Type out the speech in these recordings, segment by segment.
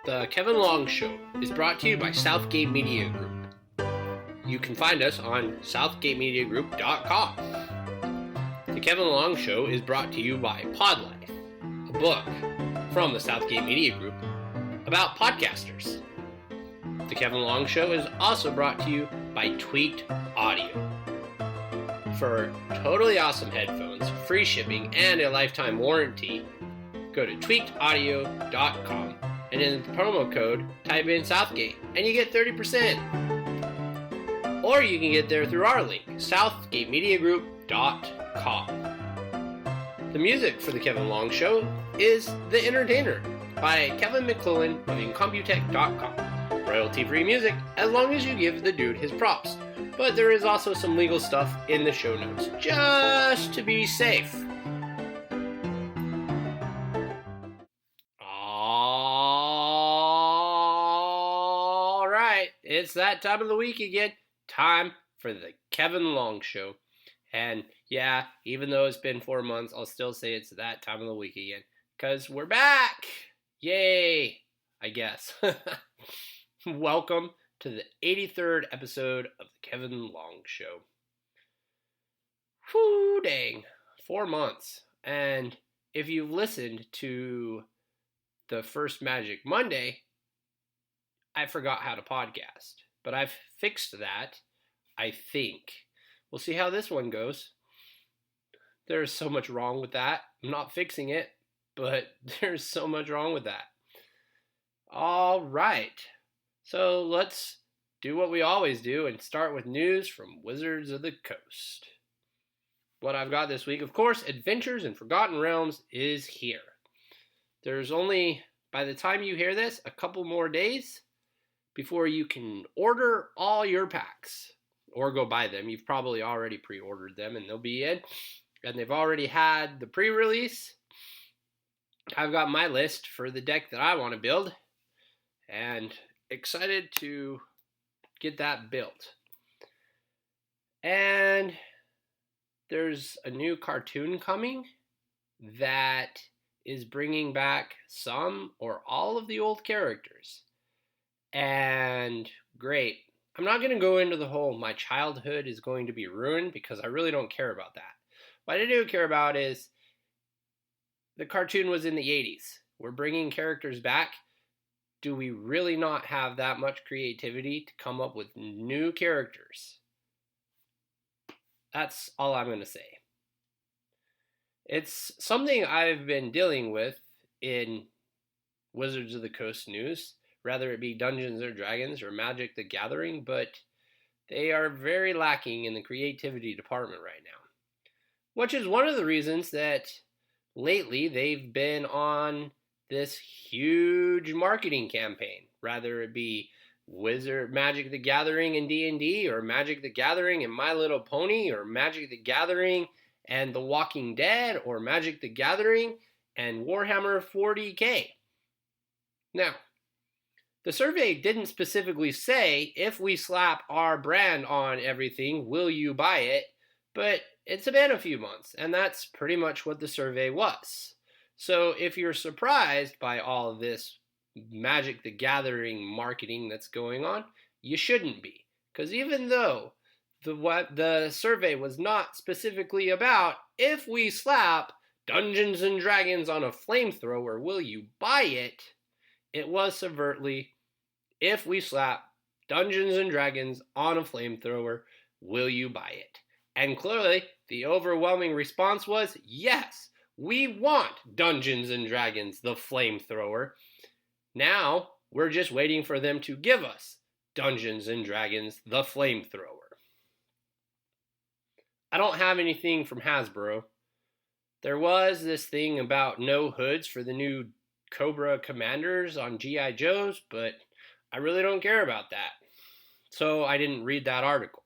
The Kevin Long Show is brought to you by Southgate Media Group. You can find us on southgatemediagroup.com. The Kevin Long Show is brought to you by Podlife, a book from the Southgate Media Group about podcasters. The Kevin Long Show is also brought to you by Tweaked Audio. For totally awesome headphones, free shipping, and a lifetime warranty, go to tweakedaudio.com and in the promo code, type in Southgate, and you get 30%. Or you can get there through our link, southgatemediagroup.com. The music for The Kevin Long Show is The Entertainer by Kevin McClellan of Incomputech.com. Royalty-free music, as long as you give the dude his props. But there is also some legal stuff in the show notes, just to be safe. All right, it's that time of the week again. Time for the Kevin Long Show. And yeah, even though it's been 4 months, I'll still say it's that time of the week again. Because we're back! Yay! I guess. Welcome to the 83rd episode of the Kevin Long Show. Whew, dang. 4 months. And if you've listened to the first Magic Monday, I forgot how to podcast. But I've fixed that, I think. We'll see how this one goes. There's so much wrong with that. I'm not fixing it, but there's so much wrong with that. All right. So let's do what we always do and start with news from Wizards of the Coast. What I've got this week, of course, Adventures in Forgotten Realms is here. There's only, by the time you hear this, a couple more days before you can order all your packs or go buy them. You've probably already pre-ordered them and they'll be in. And they've already had the pre-release. I've got my list for the deck that I want to build and excited to get that built. And there's a new cartoon coming that is bringing back some or all of the old characters. And great. I'm not going to go into the whole my childhood is going to be ruined because I really don't care about that. What I do care about is the cartoon was in the 80s. We're bringing characters back. Do we really not have that much creativity to come up with new characters? That's all I'm going to say. It's something I've been dealing with in Wizards of the Coast news, whether it be Dungeons & Dragons or Magic the Gathering, but they are very lacking in the creativity department right now. Which is one of the reasons that lately they've been on this huge marketing campaign, whether it be Magic the Gathering and D&D, or Magic the Gathering and My Little Pony, or Magic the Gathering and The Walking Dead, or Magic the Gathering and Warhammer 40K. Now, the survey didn't specifically say, if we slap our brand on everything, will you buy it? But it's been a few months, and that's pretty much what the survey was. So if you're surprised by all of this Magic the Gathering marketing that's going on, you shouldn't be. Because even though the survey was not specifically about, if we slap Dungeons & Dragons on a flamethrower, will you buy it? It was overtly, if we slap Dungeons & Dragons on a flamethrower, will you buy it? And clearly, the overwhelming response was, yes, we want Dungeons & Dragons, the flamethrower. Now, we're just waiting for them to give us Dungeons & Dragons, the flamethrower. I don't have anything from Hasbro. There was this thing about no hoods for the new Cobra Commanders on G.I. Joes, but I really don't care about that. So I didn't read that article.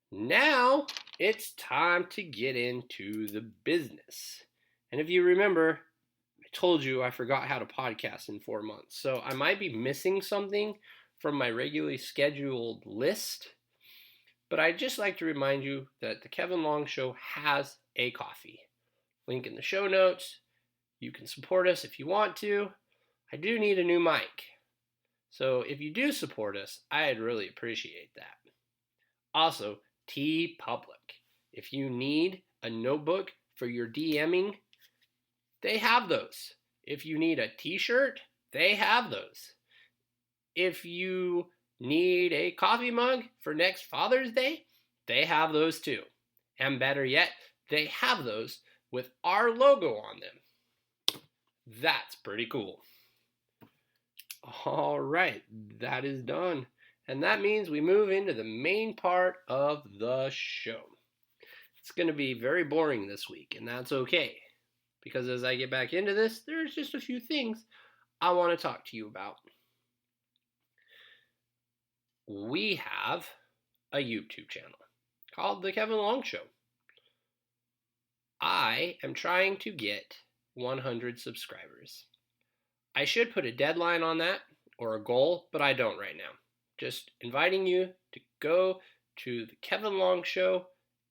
Now, it's time to get into the business. And if you remember, I told you I forgot how to podcast in 4 months. So I might be missing something from my regularly scheduled list. But I'd just like to remind you that the Kevin Long Show has a coffee. Link in the show notes. You can support us if you want to. I do need a new mic. So if you do support us, I'd really appreciate that. Also, TeePublic. If you need a notebook for your DMing, they have those. If you need a t-shirt, they have those. If you need a coffee mug for next Father's Day, they have those too. And better yet, they have those with our logo on them. That's pretty cool. All right, that is done. And that means we move into the main part of the show. It's going to be very boring this week, and that's okay. Because as I get back into this, there's just a few things I want to talk to you about. We have a YouTube channel called The Kevin Long Show. I am trying to get 100 subscribers. I should put a deadline on that or a goal, but I don't right now. Just inviting you to go to The Kevin Long Show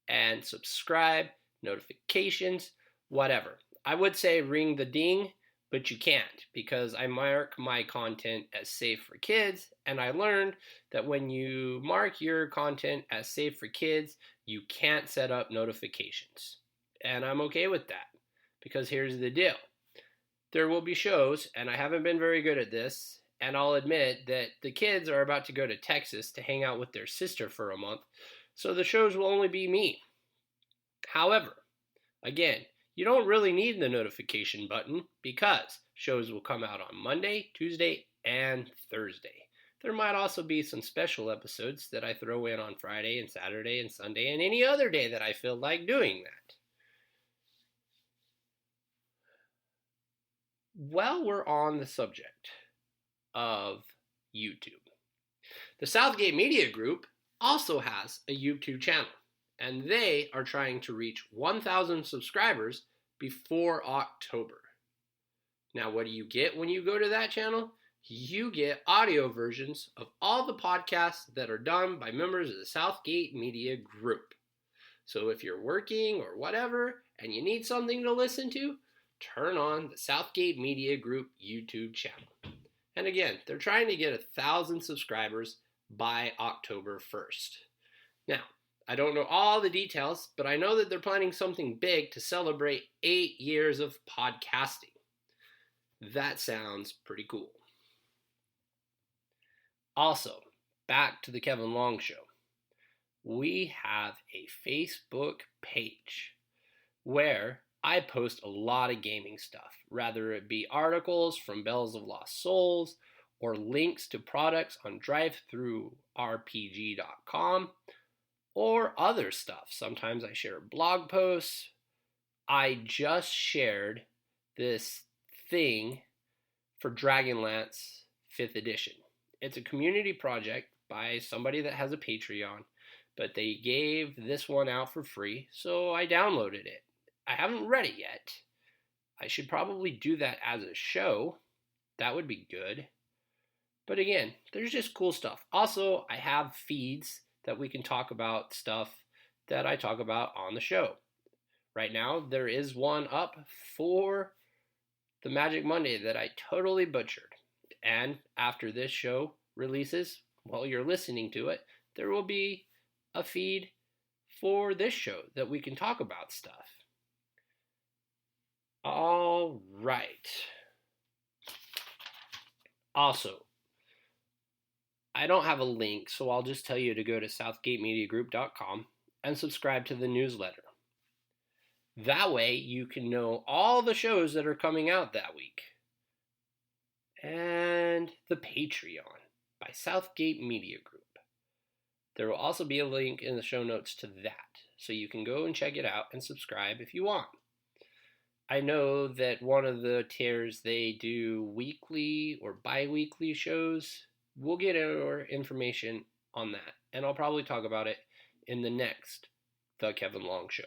and subscribe, notifications, whatever. I would say ring the ding, but you can't because I mark my content as safe for kids, and I learned that when you mark your content as safe for kids, you can't set up notifications. And I'm okay with that because here's the deal. There will be shows, and I haven't been very good at this, and I'll admit that the kids are about to go to Texas to hang out with their sister for a month, so the shows will only be me. However, again, you don't really need the notification button because shows will come out on Monday, Tuesday, and Thursday. There might also be some special episodes that I throw in on Friday and Saturday and Sunday and any other day that I feel like doing that. While we're on the subject of YouTube, the Southgate Media Group also has a YouTube channel, and they are trying to reach 1,000 subscribers before October. Now, what do you get when you go to that channel? You get audio versions of all the podcasts that are done by members of the Southgate Media Group. So if you're working or whatever and you need something to listen to, turn on the Southgate Media Group YouTube channel. And again, they're trying to get 1,000 subscribers by October 1st. Now, I don't know all the details, but I know that they're planning something big to celebrate 8 years of podcasting. That sounds pretty cool. Also, back to the Kevin Long Show. We have a Facebook page where I post a lot of gaming stuff, rather it be articles from Bells of Lost Souls or links to products on drivethrurpg.com or other stuff. Sometimes I share blog posts. I just shared this thing for Dragonlance 5th edition. It's a community project by somebody that has a Patreon, but they gave this one out for free, so I downloaded it. I haven't read it yet. I should probably do that as a show. That would be good. But again, there's just cool stuff. Also, I have feeds that we can talk about stuff that I talk about on the show. Right now, there is one up for the Magic Monday that I totally butchered. And after this show releases, while you're listening to it, there will be a feed for this show that we can talk about stuff. All right. Also, I don't have a link, so I'll just tell you to go to southgatemediagroup.com and subscribe to the newsletter. That way you can know all the shows that are coming out that week. And the Patreon by Southgate Media Group. There will also be a link in the show notes to that, so you can go and check it out and subscribe if you want. I know that one of the tiers, they do weekly or bi-weekly shows. We'll get our information on that, and I'll probably talk about it in the next The Kevin Long Show.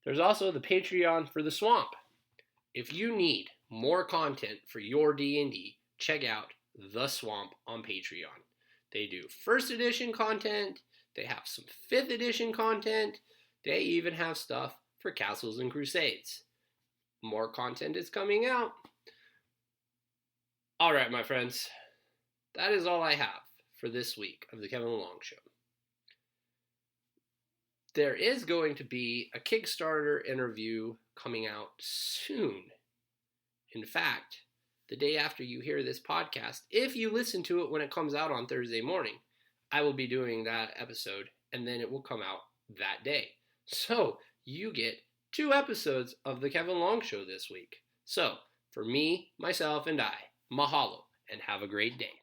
There's also the Patreon for the Swamp. If you need more content for your D&D, check out The Swamp on Patreon. They do 1st edition content, they have some 5th edition content, they even have stuff for Castles and Crusades. More content is coming out. All right, my friends, that is all I have for this week of the Kevin Long Show. There is going to be a Kickstarter interview coming out soon. In fact, the day after you hear this podcast, if you listen to it when it comes out on Thursday morning, I will be doing that episode, and then it will come out that day. So you get 2 episodes of the Kevin Long Show this week. So for me, myself, and I, mahalo, and have a great day.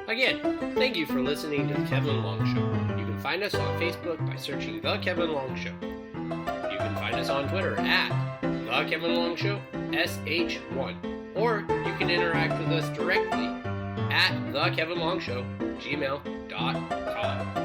Again, thank you for listening to the Kevin Long Show. You can find us on Facebook by searching The Kevin Long Show. You can find us on Twitter at The Kevin Long Show, SH1. Or you can interact with us directly at thekevinlongshow@gmail.com.